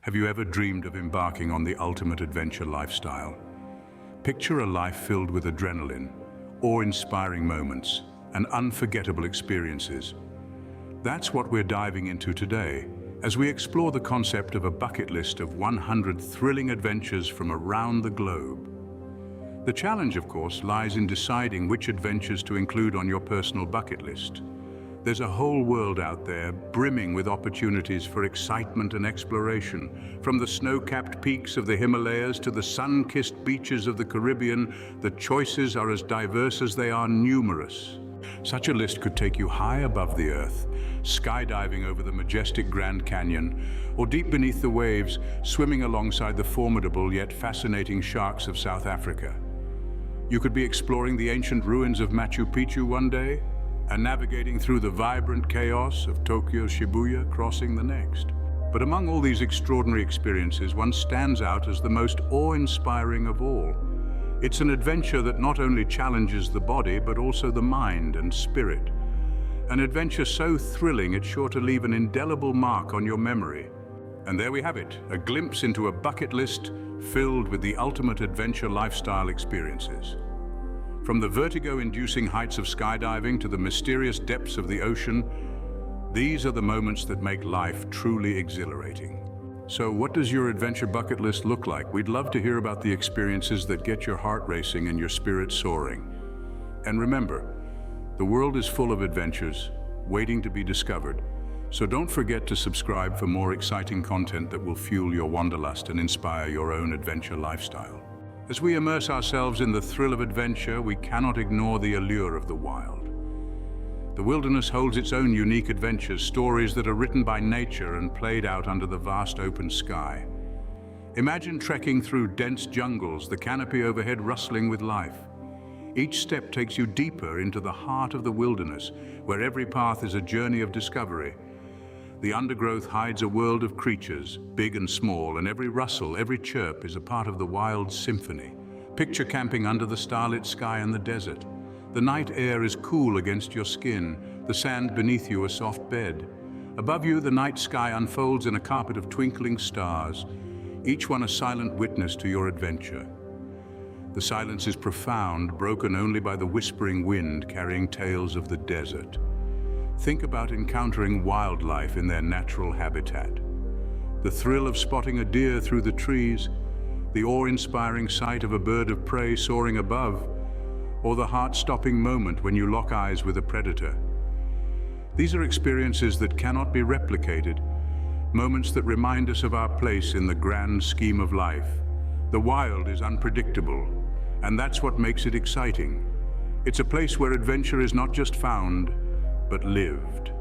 Have you ever dreamed of embarking on the ultimate adventure lifestyle? Picture a life filled with adrenaline, awe-inspiring moments, and unforgettable experiences. That's what we're diving into today, as we explore the concept of a bucket list of 100 thrilling adventures from around the globe. The challenge, of course, lies in deciding which adventures to include on your personal bucket list. There's a whole world out there brimming with opportunities for excitement and exploration. From the snow-capped peaks of the Himalayas to the sun-kissed beaches of the Caribbean, the choices are as diverse as they are numerous. Such a list could take you high above the earth, skydiving over the majestic Grand Canyon, or deep beneath the waves, swimming alongside the formidable yet fascinating sharks of South Africa. You could be exploring the ancient ruins of Machu Picchu one day, and navigating through the vibrant chaos of Tokyo's Shibuya crossing the next. But among all these extraordinary experiences, one stands out as the most awe-inspiring of all. It's an adventure that not only challenges the body, but also the mind and spirit. An adventure so thrilling it's sure to leave an indelible mark on your memory. And there we have it, a glimpse into a bucket list filled with the ultimate adventure lifestyle experiences. From the vertigo-inducing heights of skydiving to the mysterious depths of the ocean, these are the moments that make life truly exhilarating. So what does your adventure bucket list look like? We'd love to hear about the experiences that get your heart racing and your spirit soaring. And remember, the world is full of adventures waiting to be discovered. So don't forget to subscribe for more exciting content that will fuel your wanderlust and inspire your own adventure lifestyle. As we immerse ourselves in the thrill of adventure, we cannot ignore the allure of the wild. The wilderness holds its own unique adventures, stories that are written by nature and played out under the vast open sky. Imagine trekking through dense jungles, the canopy overhead rustling with life. Each step takes you deeper into the heart of the wilderness, where every path is a journey of discovery. The undergrowth hides a world of creatures, big and small, and every rustle, every chirp is a part of the wild symphony. Picture camping under the starlit sky in the desert. The night air is cool against your skin, the sand beneath you a soft bed. Above you, the night sky unfolds in a carpet of twinkling stars, each one a silent witness to your adventure. The silence is profound, broken only by the whispering wind carrying tales of the desert. Think about encountering wildlife in their natural habitat. The thrill of spotting a deer through the trees, the awe-inspiring sight of a bird of prey soaring above, or the heart-stopping moment when you lock eyes with a predator. These are experiences that cannot be replicated, moments that remind us of our place in the grand scheme of life. The wild is unpredictable, and that's what makes it exciting. It's a place where adventure is not just found, but lived.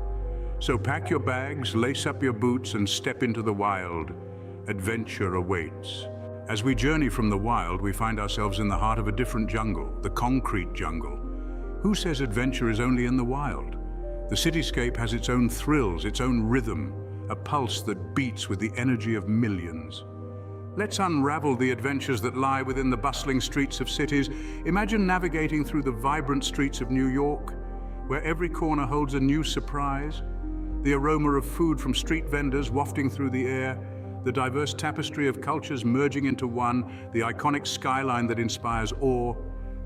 So pack your bags, lace up your boots, and step into the wild. Adventure awaits. As we journey from the wild, we find ourselves in the heart of a different jungle, the concrete jungle. Who says adventure is only in the wild? The cityscape has its own thrills, its own rhythm, a pulse that beats with the energy of millions. Let's unravel the adventures that lie within the bustling streets of cities. Imagine navigating through the vibrant streets of New York, where every corner holds a new surprise. The aroma of food from street vendors wafting through the air, the diverse tapestry of cultures merging into one, the iconic skyline that inspires awe.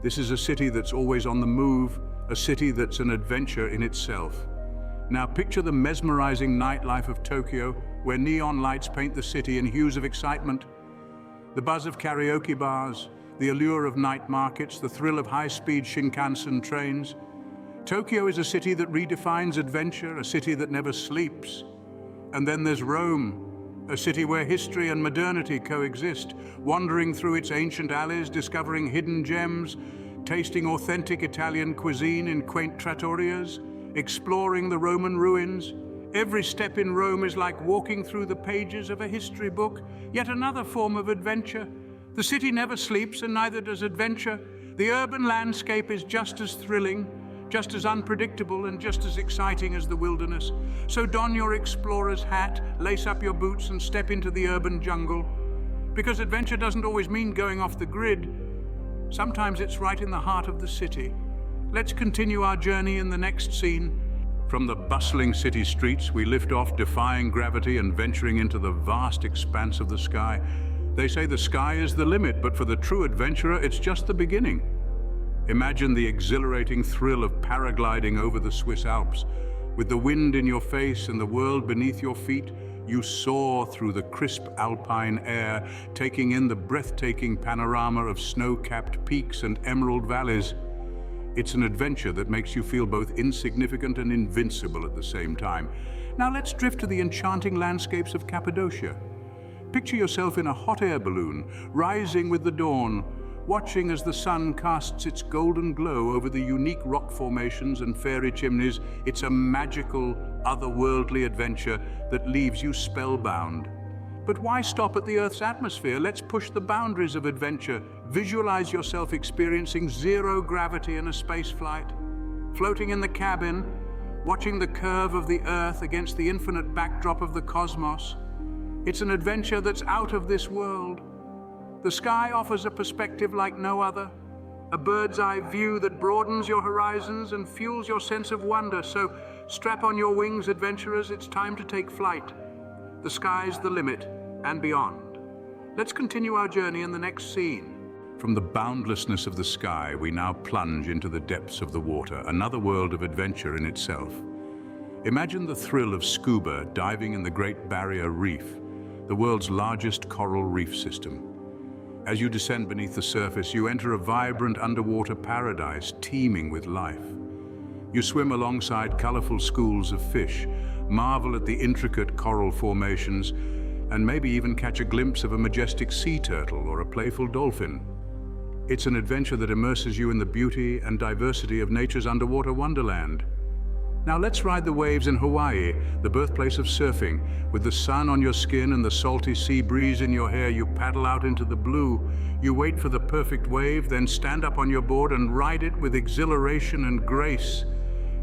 This is a city that's always on the move, a city that's an adventure in itself. Now picture the mesmerizing nightlife of Tokyo, where neon lights paint the city in hues of excitement. The buzz of karaoke bars, the allure of night markets, the thrill of high-speed Shinkansen trains. Tokyo is a city that redefines adventure, a city that never sleeps. And then there's Rome, a city where history and modernity coexist, wandering through its ancient alleys, discovering hidden gems, tasting authentic Italian cuisine in quaint trattorias, exploring the Roman ruins. Every step in Rome is like walking through the pages of a history book, yet another form of adventure. The city never sleeps, and neither does adventure. The urban landscape is just as thrilling, just as unpredictable, and just as exciting as the wilderness. So don your explorer's hat, lace up your boots, and step into the urban jungle. Because adventure doesn't always mean going off the grid. Sometimes it's right in the heart of the city. Let's continue our journey in the next scene. From the bustling city streets, we lift off, defying gravity and venturing into the vast expanse of the sky. They say the sky is the limit, but for the true adventurer, it's just the beginning. Imagine the exhilarating thrill of paragliding over the Swiss Alps. With the wind in your face and the world beneath your feet, you soar through the crisp alpine air, taking in the breathtaking panorama of snow-capped peaks and emerald valleys. It's an adventure that makes you feel both insignificant and invincible at the same time. Now let's drift to the enchanting landscapes of Cappadocia. Picture yourself in a hot air balloon, rising with the dawn, watching as the sun casts its golden glow over the unique rock formations and fairy chimneys. It's a magical, otherworldly adventure that leaves you spellbound. But why stop at the Earth's atmosphere? Let's push the boundaries of adventure. Visualize yourself experiencing zero gravity in a space flight, floating in the cabin, watching the curve of the Earth against the infinite backdrop of the cosmos. It's an adventure that's out of this world. The sky offers a perspective like no other, a bird's-eye view that broadens your horizons and fuels your sense of wonder. So strap on your wings, adventurers, it's time to take flight. The sky's the limit and beyond. Let's continue our journey in the next scene. From the boundlessness of the sky, we now plunge into the depths of the water, another world of adventure in itself. Imagine the thrill of scuba diving in the Great Barrier Reef, the world's largest coral reef system. As you descend beneath the surface, you enter a vibrant underwater paradise teeming with life. You swim alongside colorful schools of fish, marvel at the intricate coral formations, and maybe even catch a glimpse of a majestic sea turtle or a playful dolphin. It's an adventure that immerses you in the beauty and diversity of nature's underwater wonderland. Now let's ride the waves in Hawaii, the birthplace of surfing. With the sun on your skin and the salty sea breeze in your hair, you paddle out into the blue. You wait for the perfect wave, then stand up on your board and ride it with exhilaration and grace.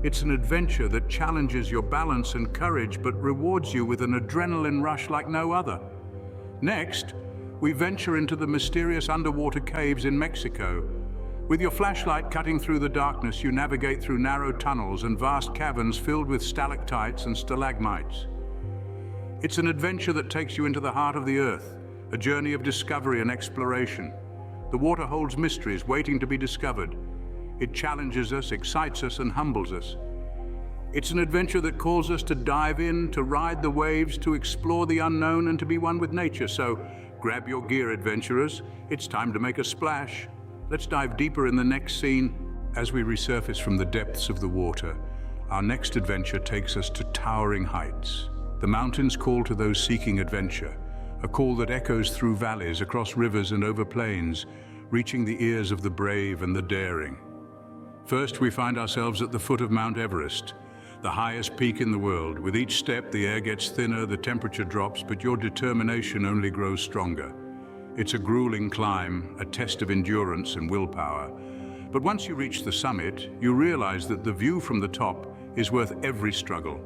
It's an adventure that challenges your balance and courage, but rewards you with an adrenaline rush like no other. Next, we venture into the mysterious underwater caves in Mexico. With your flashlight cutting through the darkness, you navigate through narrow tunnels and vast caverns filled with stalactites and stalagmites. It's an adventure that takes you into the heart of the earth, a journey of discovery and exploration. The water holds mysteries waiting to be discovered. It challenges us, excites us, and humbles us. It's an adventure that calls us to dive in, to ride the waves, to explore the unknown, and to be one with nature. So grab your gear, adventurers. It's time to make a splash. Let's dive deeper in the next scene. As we resurface from the depths of the water, our next adventure takes us to towering heights. The mountains call to those seeking adventure, a call that echoes through valleys, across rivers and over plains, reaching the ears of the brave and the daring. First, we find ourselves at the foot of Mount Everest, the highest peak in the world. With each step, the air gets thinner, the temperature drops, but your determination only grows stronger. It's a grueling climb, a test of endurance and willpower. But once you reach the summit, you realize that the view from the top is worth every struggle.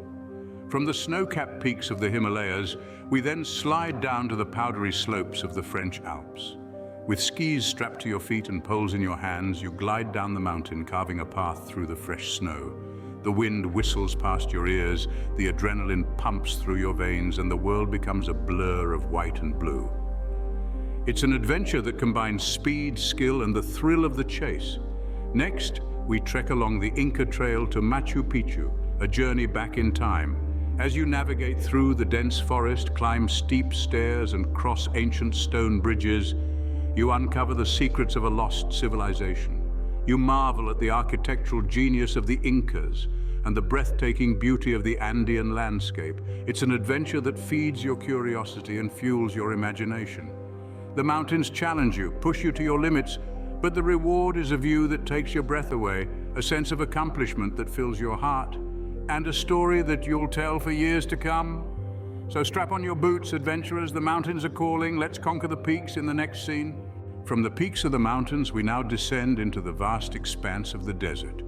From the snow-capped peaks of the Himalayas, we then slide down to the powdery slopes of the French Alps. With skis strapped to your feet and poles in your hands, you glide down the mountain, carving a path through the fresh snow. The wind whistles past your ears, the adrenaline pumps through your veins, and the world becomes a blur of white and blue. It's an adventure that combines speed, skill, and the thrill of the chase. Next, we trek along the Inca Trail to Machu Picchu, a journey back in time. As you navigate through the dense forest, climb steep stairs, and cross ancient stone bridges, you uncover the secrets of a lost civilization. You marvel at the architectural genius of the Incas and the breathtaking beauty of the Andean landscape. It's an adventure that feeds your curiosity and fuels your imagination. The mountains challenge you, push you to your limits, but the reward is a view that takes your breath away, a sense of accomplishment that fills your heart, and a story that you'll tell for years to come. So strap on your boots, adventurers. The mountains are calling. Let's conquer the peaks in the next scene. From the peaks of the mountains, we now descend into the vast expanse of the desert.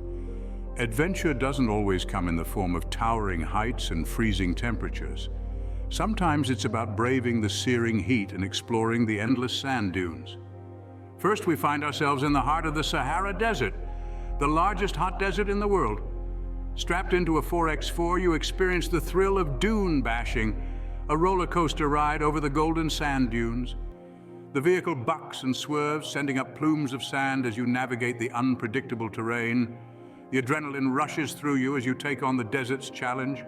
Adventure doesn't always come in the form of towering heights and freezing temperatures. Sometimes it's about braving the searing heat and exploring the endless sand dunes. First, we find ourselves in the heart of the Sahara Desert, the largest hot desert in the world. Strapped into a 4x4, you experience the thrill of dune bashing, a roller coaster ride over the golden sand dunes. The vehicle bucks and swerves, sending up plumes of sand as you navigate the unpredictable terrain. The adrenaline rushes through you as you take on the desert's challenge.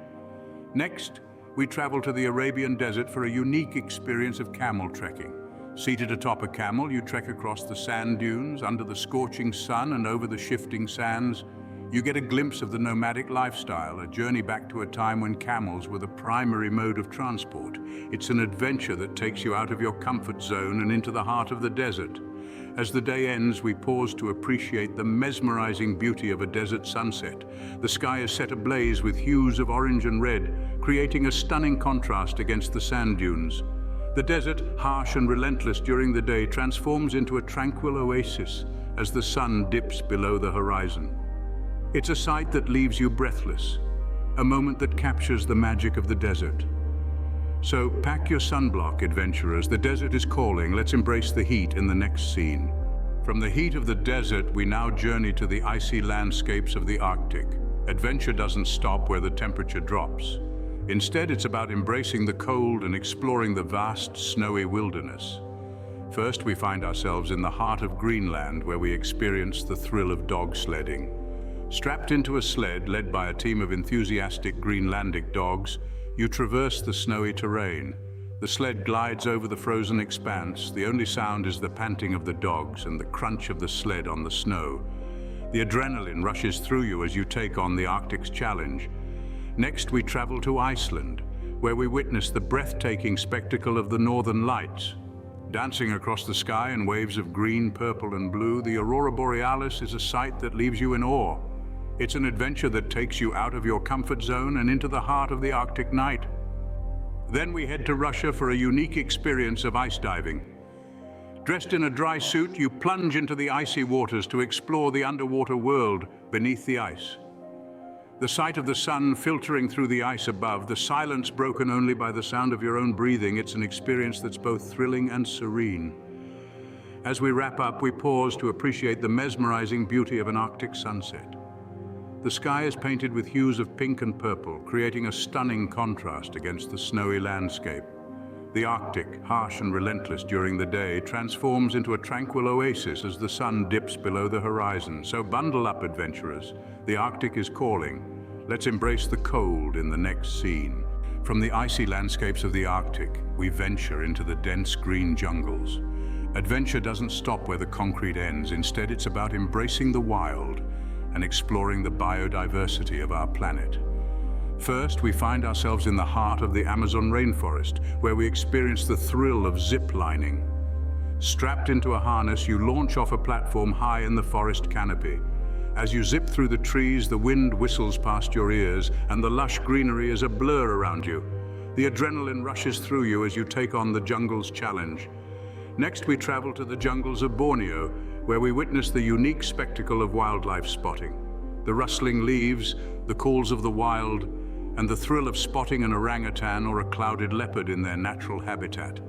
Next, we travel to the Arabian desert for a unique experience of camel trekking. Seated atop a camel, you trek across the sand dunes, under the scorching sun and over the shifting sands. You get a glimpse of the nomadic lifestyle, a journey back to a time when camels were the primary mode of transport. It's an adventure that takes you out of your comfort zone and into the heart of the desert. As the day ends, we pause to appreciate the mesmerizing beauty of a desert sunset. The sky is set ablaze with hues of orange and red, creating a stunning contrast against the sand dunes. The desert, harsh and relentless during the day, transforms into a tranquil oasis as the sun dips below the horizon. It's a sight that leaves you breathless, a moment that captures the magic of the desert. So pack your sunblock, adventurers. The desert is calling. Let's embrace the heat in the next scene. From the heat of the desert, we now journey to the icy landscapes of the Arctic. Adventure doesn't stop where the temperature drops. Instead, it's about embracing the cold and exploring the vast, snowy wilderness. First, we find ourselves in the heart of Greenland, where we experience the thrill of dog sledding. Strapped into a sled led by a team of enthusiastic Greenlandic dogs, you traverse the snowy terrain. The sled glides over the frozen expanse. The only sound is the panting of the dogs and the crunch of the sled on the snow. The adrenaline rushes through you as you take on the Arctic's challenge. Next, we travel to Iceland, where we witness the breathtaking spectacle of the Northern Lights. Dancing across the sky in waves of green, purple, and blue, the aurora borealis is a sight that leaves you in awe. It's an adventure that takes you out of your comfort zone and into the heart of the Arctic night. Then we head to Russia for a unique experience of ice diving. Dressed in a dry suit, you plunge into the icy waters to explore the underwater world beneath the ice. The sight of the sun filtering through the ice above, the silence broken only by the sound of your own breathing, it's an experience that's both thrilling and serene. As we wrap up, we pause to appreciate the mesmerizing beauty of an Arctic sunset. The sky is painted with hues of pink and purple, creating a stunning contrast against the snowy landscape. The Arctic, harsh and relentless during the day, transforms into a tranquil oasis as the sun dips below the horizon. So bundle up, adventurers. The Arctic is calling. Let's embrace the cold in the next scene. From the icy landscapes of the Arctic, we venture into the dense green jungles. Adventure doesn't stop where the concrete ends. Instead, it's about embracing the wild and exploring the biodiversity of our planet. First, we find ourselves in the heart of the Amazon rainforest, where we experience the thrill of zip-lining. Strapped into a harness, you launch off a platform high in the forest canopy. As you zip through the trees, the wind whistles past your ears, and the lush greenery is a blur around you. The adrenaline rushes through you as you take on the jungle's challenge. Next, we travel to the jungles of Borneo, where we witness the unique spectacle of wildlife spotting. The rustling leaves, the calls of the wild, and the thrill of spotting an orangutan or a clouded leopard in their natural habitat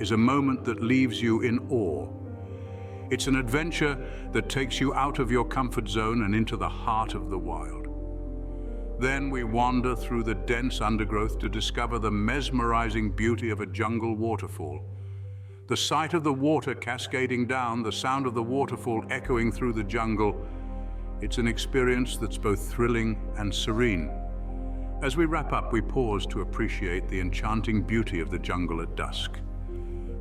is a moment that leaves you in awe. It's an adventure that takes you out of your comfort zone and into the heart of the wild. Then we wander through the dense undergrowth to discover the mesmerizing beauty of a jungle waterfall. The sight of the water cascading down, the sound of the waterfall echoing through the jungle, it's an experience that's both thrilling and serene. As we wrap up, we pause to appreciate the enchanting beauty of the jungle at dusk.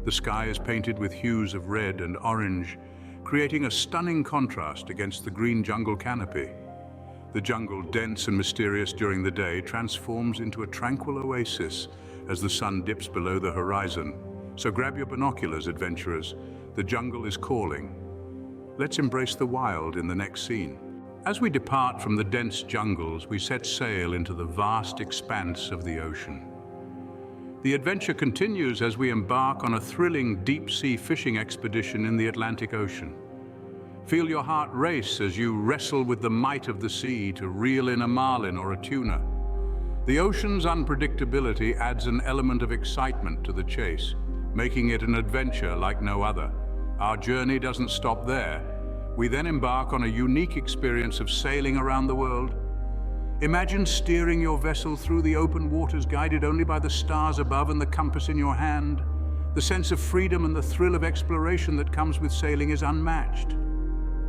The sky is painted with hues of red and orange, creating a stunning contrast against the green jungle canopy. The jungle, dense and mysterious during the day, transforms into a tranquil oasis as the sun dips below the horizon. So grab your binoculars, adventurers. The jungle is calling. Let's embrace the wild in the next scene. As we depart from the dense jungles, we set sail into the vast expanse of the ocean. The adventure continues as we embark on a thrilling deep-sea fishing expedition in the Atlantic Ocean. Feel your heart race as you wrestle with the might of the sea to reel in a marlin or a tuna. The ocean's unpredictability adds an element of excitement to the chase, making it an adventure like no other. Our journey doesn't stop there. We then embark on a unique experience of sailing around the world. Imagine steering your vessel through the open waters, guided only by the stars above and the compass in your hand. The sense of freedom and the thrill of exploration that comes with sailing is unmatched.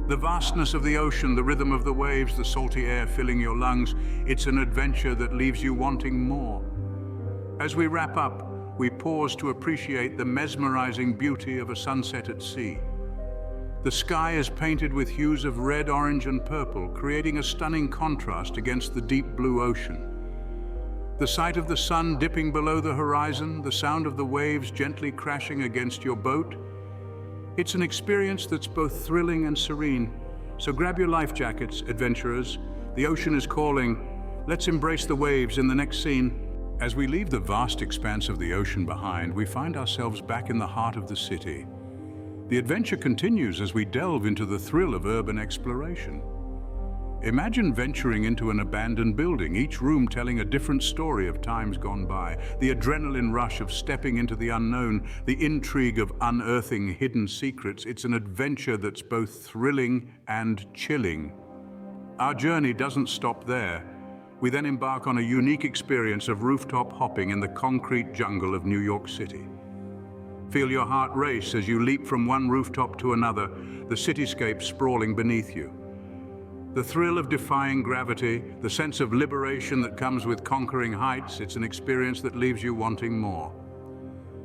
The vastness of the ocean, the rhythm of the waves, the salty air filling your lungs, it's an adventure that leaves you wanting more. As we wrap up, we pause to appreciate the mesmerizing beauty of a sunset at sea. The sky is painted with hues of red, orange, and purple, creating a stunning contrast against the deep blue ocean. The sight of the sun dipping below the horizon, the sound of the waves gently crashing against your boat, it's an experience that's both thrilling and serene. So grab your life jackets, adventurers. The ocean is calling. Let's embrace the waves in the next scene. As we leave the vast expanse of the ocean behind, we find ourselves back in the heart of the city. The adventure continues as we delve into the thrill of urban exploration. Imagine venturing into an abandoned building, each room telling a different story of times gone by. The adrenaline rush of stepping into the unknown, the intrigue of unearthing hidden secrets. It's an adventure that's both thrilling and chilling. Our journey doesn't stop there. We then embark on a unique experience of rooftop hopping in the concrete jungle of New York City. Feel your heart race as you leap from one rooftop to another, the cityscape sprawling beneath you. The thrill of defying gravity, the sense of liberation that comes with conquering heights, it's an experience that leaves you wanting more.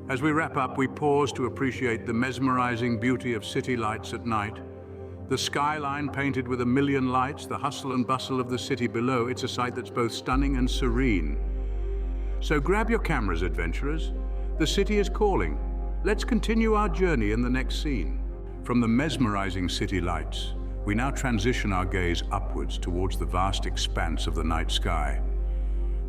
As we wrap up, we pause to appreciate the mesmerizing beauty of city lights at night. The skyline painted with a million lights, the hustle and bustle of the city below, it's a sight that's both stunning and serene. So grab your cameras, adventurers. The city is calling. Let's continue our journey in the next scene. From the mesmerizing city lights, we now transition our gaze upwards towards the vast expanse of the night sky.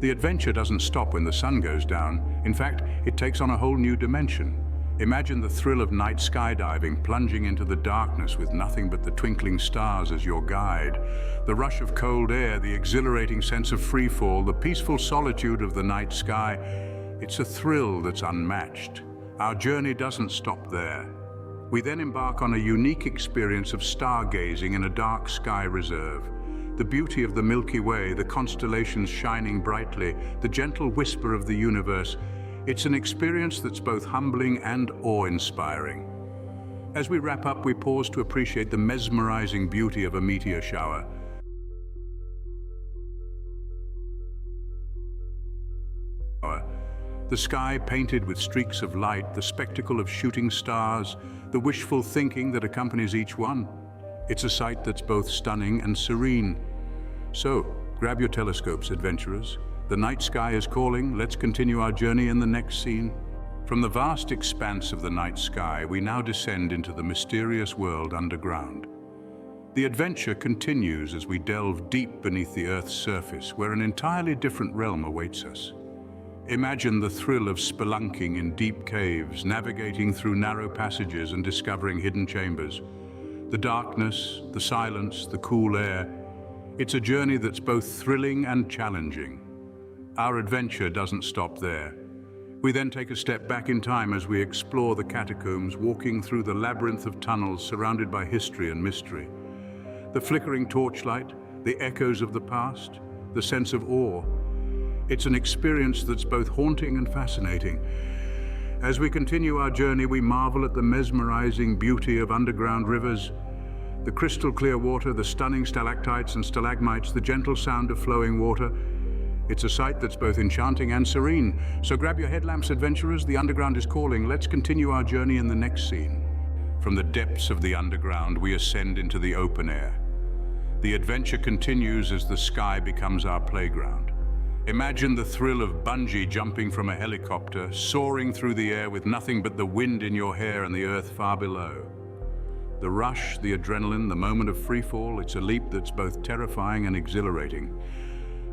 The adventure doesn't stop when the sun goes down. In fact, it takes on a whole new dimension. Imagine the thrill of night skydiving, plunging into the darkness with nothing but the twinkling stars as your guide. The rush of cold air, the exhilarating sense of freefall, the peaceful solitude of the night sky. It's a thrill that's unmatched. Our journey doesn't stop there. We then embark on a unique experience of stargazing in a dark sky reserve. The beauty of the Milky Way, the constellations shining brightly, the gentle whisper of the universe. It's an experience that's both humbling and awe-inspiring. As we wrap up, we pause to appreciate the mesmerizing beauty of a meteor shower. The sky painted with streaks of light, the spectacle of shooting stars, the wishful thinking that accompanies each one. It's a sight that's both stunning and serene. So, grab your telescopes, adventurers. The night sky is calling. Let's continue our journey in the next scene. From the vast expanse of the night sky, we now descend into the mysterious world underground. The adventure continues as we delve deep beneath the Earth's surface, where an entirely different realm awaits us. Imagine the thrill of spelunking in deep caves, navigating through narrow passages and discovering hidden chambers. The darkness, the silence, the cool air. It's a journey that's both thrilling and challenging. Our adventure doesn't stop there. We then take a step back in time as we explore the catacombs, walking through the labyrinth of tunnels surrounded by history and mystery. The flickering torchlight, the echoes of the past, the sense of awe. It's an experience that's both haunting and fascinating. As we continue our journey, we marvel at the mesmerizing beauty of underground rivers, the crystal clear water, the stunning stalactites and stalagmites, the gentle sound of flowing water. It's a sight that's both enchanting and serene. So grab your headlamps, adventurers. The underground is calling. Let's continue our journey in the next scene. From the depths of the underground, we ascend into the open air. The adventure continues as the sky becomes our playground. Imagine the thrill of bungee jumping from a helicopter, soaring through the air with nothing but the wind in your hair and the earth far below. The rush, the adrenaline, the moment of freefall, it's a leap that's both terrifying and exhilarating.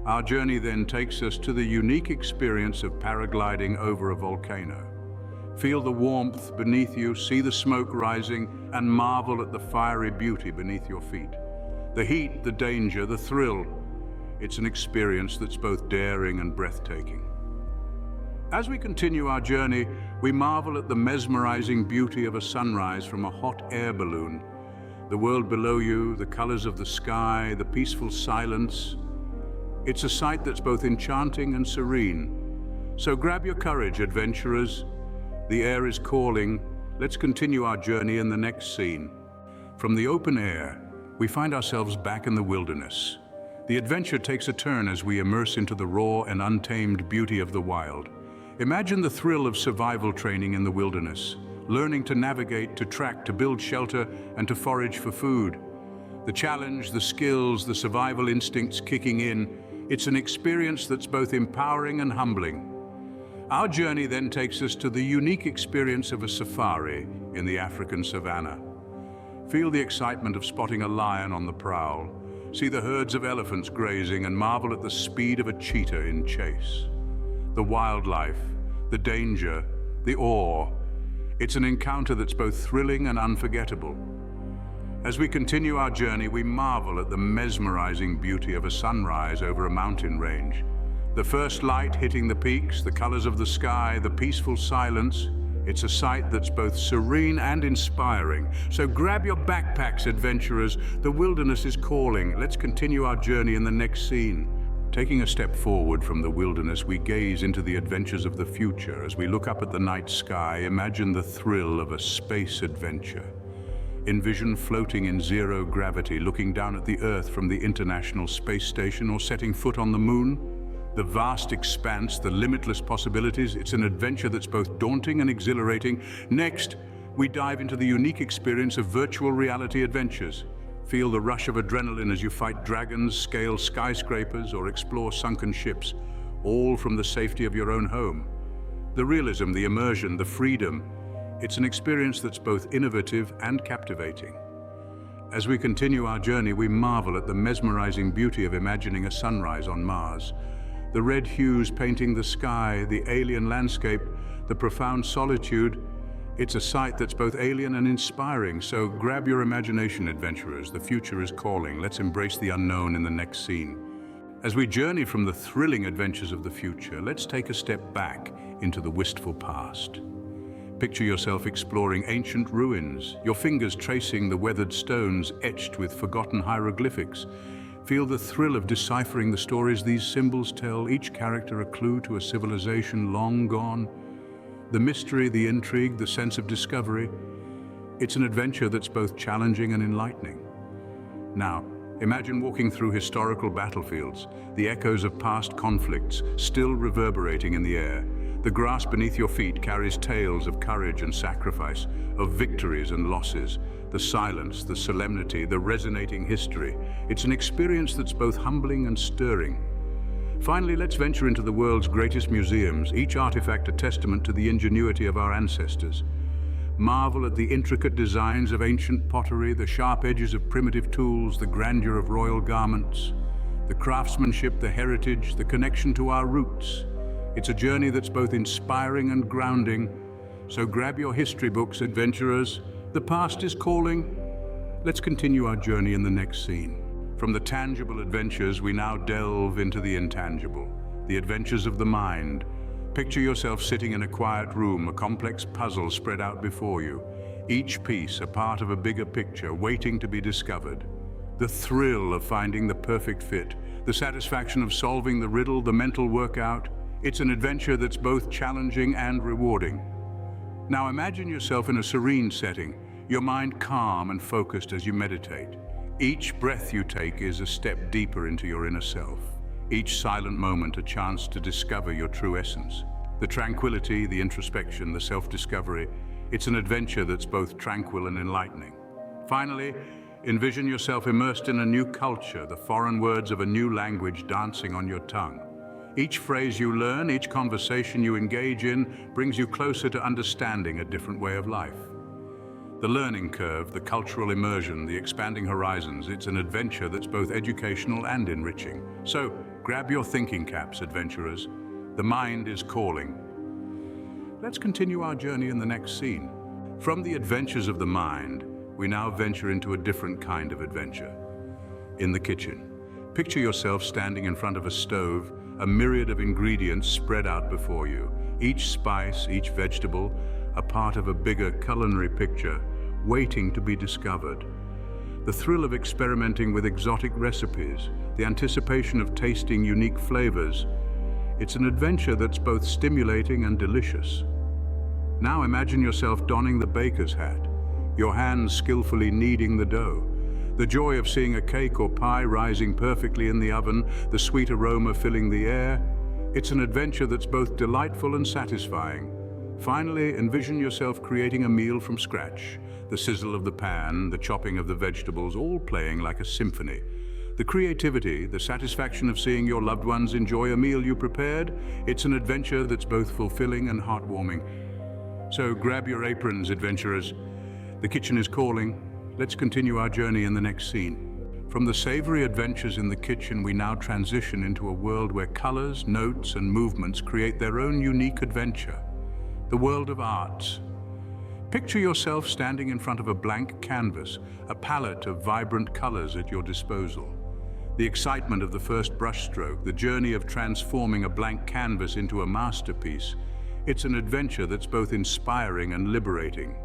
Our journey then takes us to the unique experience of paragliding over a volcano. Feel the warmth beneath you, see the smoke rising, and marvel at the fiery beauty beneath your feet. The heat, the danger, the thrill. It's an experience that's both daring and breathtaking. As we continue our journey, we marvel at the mesmerizing beauty of a sunrise from a hot air balloon. The world below you, the colors of the sky, the peaceful silence. It's a sight that's both enchanting and serene. So grab your courage, adventurers. The air is calling. Let's continue our journey in the next scene. From the open air, we find ourselves back in the wilderness. The adventure takes a turn as we immerse into the raw and untamed beauty of the wild. Imagine the thrill of survival training in the wilderness, learning to navigate, to track, to build shelter, and to forage for food. The challenge, the skills, the survival instincts kicking in, it's an experience that's both empowering and humbling. Our journey then takes us to the unique experience of a safari in the African savannah. Feel the excitement of spotting a lion on the prowl, see the herds of elephants grazing, and marvel at the speed of a cheetah in chase. The wildlife, the danger, the awe, it's an encounter that's both thrilling and unforgettable. As we continue our journey, we marvel at the mesmerizing beauty of a sunrise over a mountain range. The first light hitting the peaks, the colors of the sky, the peaceful silence, it's a sight that's both serene and inspiring. So grab your backpacks, adventurers. The wilderness is calling. Let's continue our journey in the next scene. Taking a step forward from the wilderness, we gaze into the adventures of the future. As we look up at the night sky, imagine the thrill of a space adventure. Envision floating in zero gravity, looking down at the Earth from the International Space Station, or setting foot on the moon. The vast expanse, the limitless possibilities, it's an adventure that's both daunting and exhilarating. Next, we dive into the unique experience of virtual reality adventures. Feel the rush of adrenaline as you fight dragons, scale skyscrapers, or explore sunken ships, all from the safety of your own home. The realism, the immersion, the freedom, it's an experience that's both innovative and captivating. As we continue our journey, we marvel at the mesmerizing beauty of imagining a sunrise on Mars. The red hues painting the sky, the alien landscape, the profound solitude, it's a sight that's both alien and inspiring. So grab your imagination, adventurers. The future is calling. Let's embrace the unknown in the next scene. As we journey from the thrilling adventures of the future, let's take a step back into the wistful past. Picture yourself exploring ancient ruins, your fingers tracing the weathered stones etched with forgotten hieroglyphics. Feel the thrill of deciphering the stories these symbols tell, each character a clue to a civilization long gone. The mystery, the intrigue, the sense of discovery, it's an adventure that's both challenging and enlightening. Now, imagine walking through historical battlefields, the echoes of past conflicts still reverberating in the air. The grass beneath your feet carries tales of courage and sacrifice, of victories and losses. The silence, the solemnity, the resonating history. It's an experience that's both humbling and stirring. Finally, let's venture into the world's greatest museums, each artifact a testament to the ingenuity of our ancestors. Marvel at the intricate designs of ancient pottery, the sharp edges of primitive tools, the grandeur of royal garments, the craftsmanship, the heritage, the connection to our roots. It's a journey that's both inspiring and grounding. So grab your history books, adventurers. The past is calling. Let's continue our journey in the next scene. From the tangible adventures, we now delve into the intangible, the adventures of the mind. Picture yourself sitting in a quiet room, a complex puzzle spread out before you, each piece a part of a bigger picture waiting to be discovered. The thrill of finding the perfect fit, the satisfaction of solving the riddle, the mental workout. It's an adventure that's both challenging and rewarding. Now imagine yourself in a serene setting, your mind calm and focused as you meditate. Each breath you take is a step deeper into your inner self. Each silent moment a chance to discover your true essence. The tranquility, the introspection, the self-discovery, it's an adventure that's both tranquil and enlightening. Finally, envision yourself immersed in a new culture, the foreign words of a new language dancing on your tongue. Each phrase you learn, each conversation you engage in, brings you closer to understanding a different way of life. The learning curve, the cultural immersion, the expanding horizons, it's an adventure that's both educational and enriching. So, grab your thinking caps, adventurers. The mind is calling. Let's continue our journey in the next scene. From the adventures of the mind, we now venture into a different kind of adventure. In the kitchen. Picture yourself standing in front of a stove, a myriad of ingredients spread out before you. Each spice, each vegetable, a part of a bigger culinary picture, waiting to be discovered. The thrill of experimenting with exotic recipes, the anticipation of tasting unique flavors. It's an adventure that's both stimulating and delicious. Now imagine yourself donning the baker's hat, your hands skillfully kneading the dough. The joy of seeing a cake or pie rising perfectly in the oven, the sweet aroma filling the air. It's an adventure that's both delightful and satisfying. Finally, envision yourself creating a meal from scratch. The sizzle of the pan, the chopping of the vegetables, all playing like a symphony. The creativity, the satisfaction of seeing your loved ones enjoy a meal you prepared, it's an adventure that's both fulfilling and heartwarming. So grab your aprons, adventurers. The kitchen is calling. Let's continue our journey in the next scene. From the savory adventures in the kitchen, we now transition into a world where colors, notes, and movements create their own unique adventure. The world of arts. Picture yourself standing in front of a blank canvas, a palette of vibrant colors at your disposal. The excitement of the first brushstroke, the journey of transforming a blank canvas into a masterpiece. It's an adventure that's both inspiring and liberating.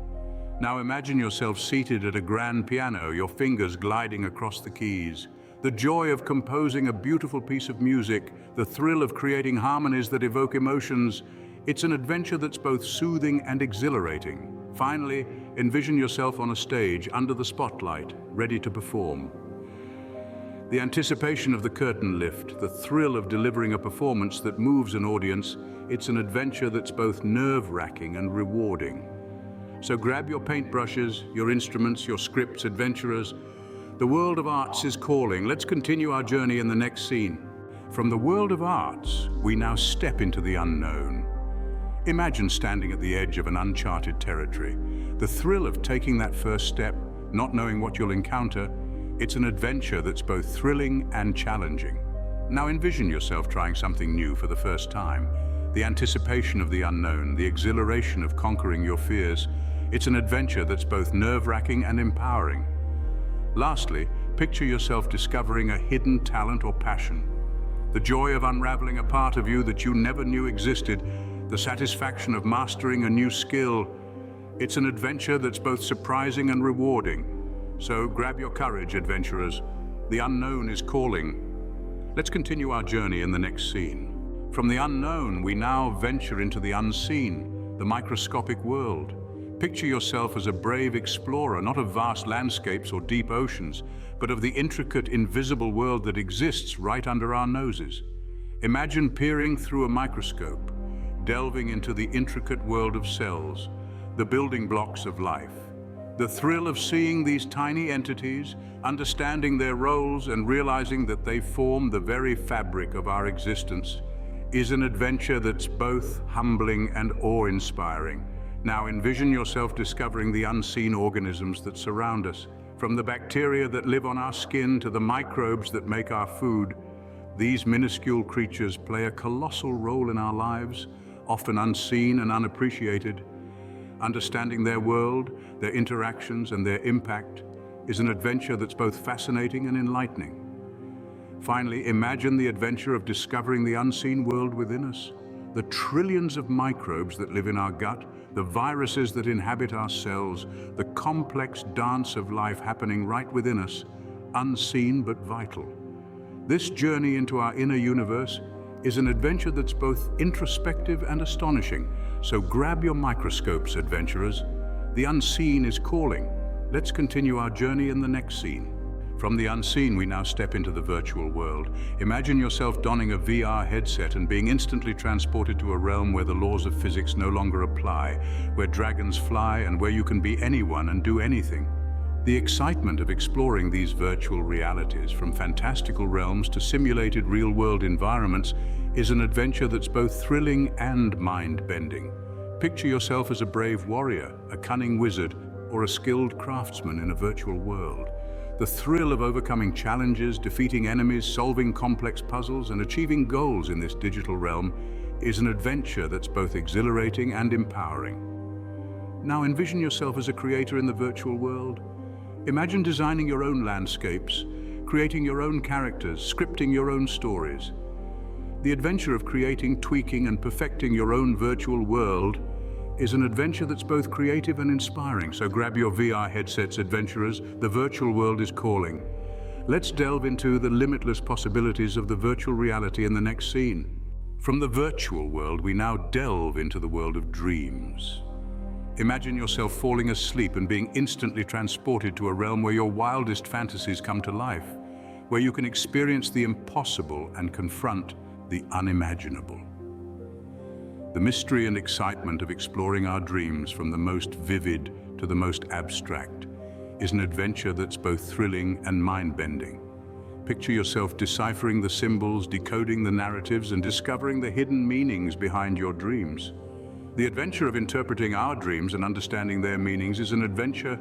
Now imagine yourself seated at a grand piano, your fingers gliding across the keys. The joy of composing a beautiful piece of music, the thrill of creating harmonies that evoke emotions. It's an adventure that's both soothing and exhilarating. Finally, envision yourself on a stage under the spotlight, ready to perform. The anticipation of the curtain lift, the thrill of delivering a performance that moves an audience, it's an adventure that's both nerve-wracking and rewarding. So grab your paintbrushes, your instruments, your scripts, adventurers. The world of arts is calling. Let's continue our journey in the next scene. From the world of arts, we now step into the unknown. Imagine standing at the edge of an uncharted territory. The thrill of taking that first step, not knowing what you'll encounter, it's an adventure that's both thrilling and challenging. Now envision yourself trying something new for the first time. The anticipation of the unknown, the exhilaration of conquering your fears. It's an adventure that's both nerve-wracking and empowering. Lastly, picture yourself discovering a hidden talent or passion. The joy of unraveling a part of you that you never knew existed, the satisfaction of mastering a new skill. It's an adventure that's both surprising and rewarding. So grab your courage, adventurers. The unknown is calling. Let's continue our journey in the next scene. From the unknown, we now venture into the unseen, the microscopic world. Picture yourself as a brave explorer, not of vast landscapes or deep oceans, but of the intricate, invisible world that exists right under our noses. Imagine peering through a microscope, delving into the intricate world of cells, the building blocks of life. The thrill of seeing these tiny entities, understanding their roles and realizing that they form the very fabric of our existence, is an adventure that's both humbling and awe-inspiring. Now envision yourself discovering the unseen organisms that surround us, from the bacteria that live on our skin to the microbes that make our food. These minuscule creatures play a colossal role in our lives, often unseen and unappreciated. Understanding their world, their interactions, and their impact is an adventure that's both fascinating and enlightening. Finally, imagine the adventure of discovering the unseen world within us. The trillions of microbes that live in our gut, the viruses that inhabit our cells, the complex dance of life happening right within us, unseen but vital. This journey into our inner universe is an adventure that's both introspective and astonishing. So grab your microscopes, adventurers. The unseen is calling. Let's continue our journey in the next scene. From the unseen, we now step into the virtual world. Imagine yourself donning a VR headset and being instantly transported to a realm where the laws of physics no longer apply, where dragons fly and where you can be anyone and do anything. The excitement of exploring these virtual realities, from fantastical realms to simulated real-world environments, is an adventure that's both thrilling and mind-bending. Picture yourself as a brave warrior, a cunning wizard, or a skilled craftsman in a virtual world. The thrill of overcoming challenges, defeating enemies, solving complex puzzles, and achieving goals in this digital realm is an adventure that's both exhilarating and empowering. Now envision yourself as a creator in the virtual world. Imagine designing your own landscapes, creating your own characters, scripting your own stories. The adventure of creating, tweaking, and perfecting your own virtual world is an adventure that's both creative and inspiring. So grab your VR headsets, adventurers. The virtual world is calling. Let's delve into the limitless possibilities of the virtual reality in the next scene. From the virtual world, we now delve into the world of dreams. Imagine yourself falling asleep and being instantly transported to a realm where your wildest fantasies come to life, where you can experience the impossible and confront the unimaginable. The mystery and excitement of exploring our dreams, from the most vivid to the most abstract, is an adventure that's both thrilling and mind-bending. Picture yourself deciphering the symbols, decoding the narratives, and discovering the hidden meanings behind your dreams. The adventure of interpreting our dreams and understanding their meanings is an adventure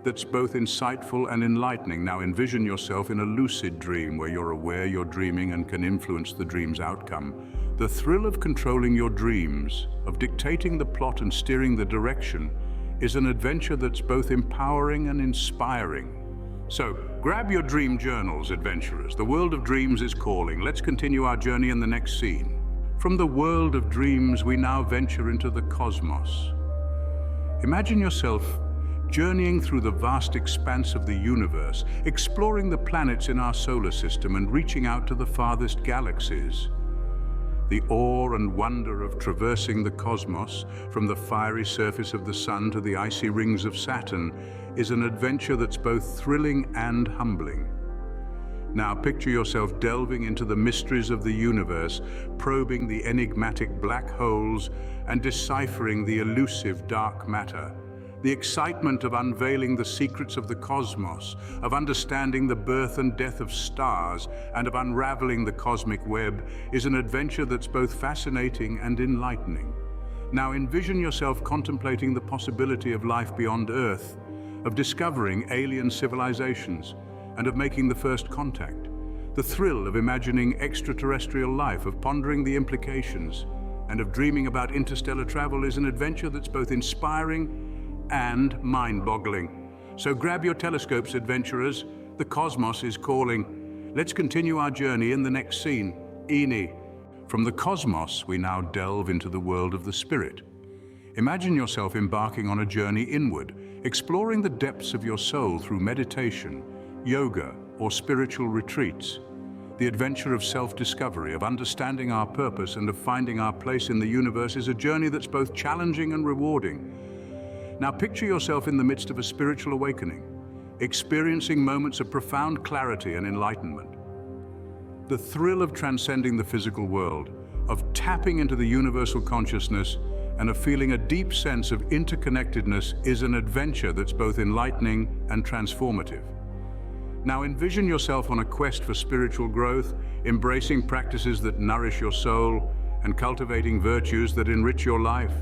that's both insightful and enlightening. Now envision yourself in a lucid dream where you're aware you're dreaming and can influence the dream's outcome. The thrill of controlling your dreams, of dictating the plot and steering the direction, is an adventure that's both empowering and inspiring. So, grab your dream journals, adventurers. The world of dreams is calling. Let's continue our journey in the next scene. From the world of dreams, we now venture into the cosmos. Imagine yourself journeying through the vast expanse of the universe, exploring the planets in our solar system and reaching out to the farthest galaxies. The awe and wonder of traversing the cosmos, from the fiery surface of the Sun to the icy rings of Saturn, is an adventure that's both thrilling and humbling. Now picture yourself delving into the mysteries of the universe, probing the enigmatic black holes and deciphering the elusive dark matter. The excitement of unveiling the secrets of the cosmos, of understanding the birth and death of stars, and of unraveling the cosmic web is an adventure that's both fascinating and enlightening. Now envision yourself contemplating the possibility of life beyond Earth, of discovering alien civilizations, and of making the first contact. The thrill of imagining extraterrestrial life, of pondering the implications, and of dreaming about interstellar travel is an adventure that's both inspiring and mind-boggling. So grab your telescopes, adventurers. The cosmos is calling. Let's continue our journey in the next scene. Ini. From the cosmos, we now delve into the world of the spirit. Imagine yourself embarking on a journey inward, exploring the depths of your soul through meditation, yoga, or spiritual retreats. The adventure of self-discovery, of understanding our purpose, and of finding our place in the universe is a journey that's both challenging and rewarding. Now picture yourself in the midst of a spiritual awakening, experiencing moments of profound clarity and enlightenment. The thrill of transcending the physical world, of tapping into the universal consciousness, and of feeling a deep sense of interconnectedness is an adventure that's both enlightening and transformative. Now envision yourself on a quest for spiritual growth, embracing practices that nourish your soul and cultivating virtues that enrich your life.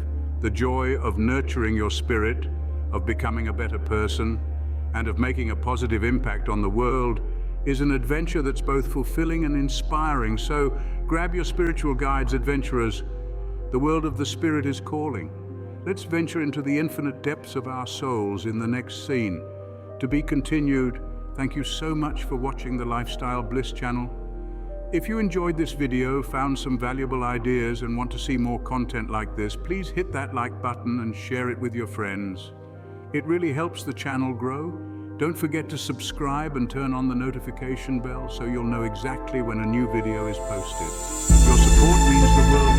The joy of nurturing your spirit, of becoming a better person, and of making a positive impact on the world is an adventure that's both fulfilling and inspiring. So grab your spiritual guides, adventurers. The world of the spirit is calling. Let's venture into the infinite depths of our souls in the next scene. To be continued. Thank you so much for watching the Lifestyle Bliss channel. If you enjoyed this video, found some valuable ideas, and want to see more content like this, please hit that like button and share it with your friends. It really helps the channel grow. Don't forget to subscribe and turn on the notification bell so you'll know exactly when a new video is posted. Your support means the world